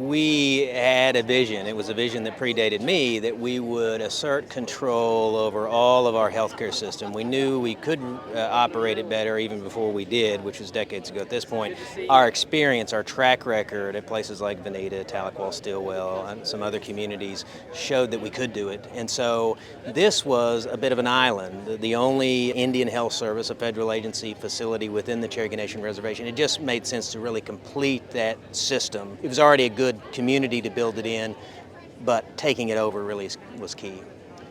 We had a vision, it was a vision that predated me, that we would assert control over all of our healthcare system. We knew we could operate it better even before we did, which was decades ago at this point. Our experience, our track record at places like Veneta, Tahlequah, Stillwell, and some other communities showed that we could do it. And so this was a bit of an island, the only Indian Health Service, a federal agency facility within the Cherokee Nation Reservation. It just made sense to really complete that system. It was already a good community to build it in, but taking it over really was key.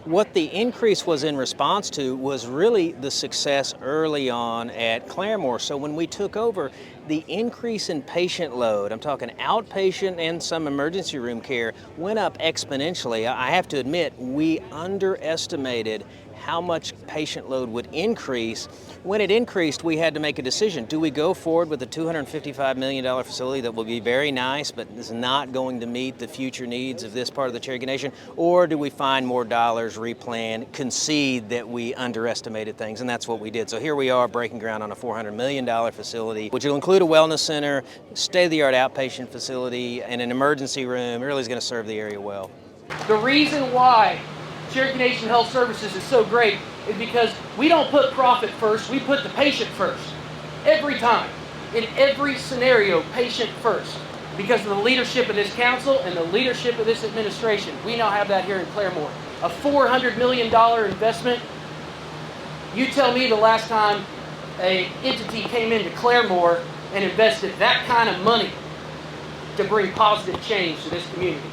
What the increase was in response to was really the success early on at Claremore. So when we took over, the increase in patient load, I'm talking outpatient and some emergency room care, went up exponentially. I have to admit, we underestimated how much patient load would increase. When it increased, we had to make a decision. Do we go forward with a $255 million facility that will be very nice, but is not going to meet the future needs of this part of the Cherokee Nation? Or do we find more dollars, replan, concede that we underestimated things? And that's what we did. So here we are breaking ground on a $400 million facility, which will include a wellness center, state-of-the-art outpatient facility, and an emergency room. It really is going to serve the area well. The reason why Cherokee Nation Health Services is so great is because we don't put profit first, we put the patient first. Every time, in every scenario, patient first. Because of the leadership of this council and the leadership of this administration. We now have that here in Claremore. A $400 million investment. You tell me the last time an entity came into Claremore and invested that kind of money to bring positive change to this community.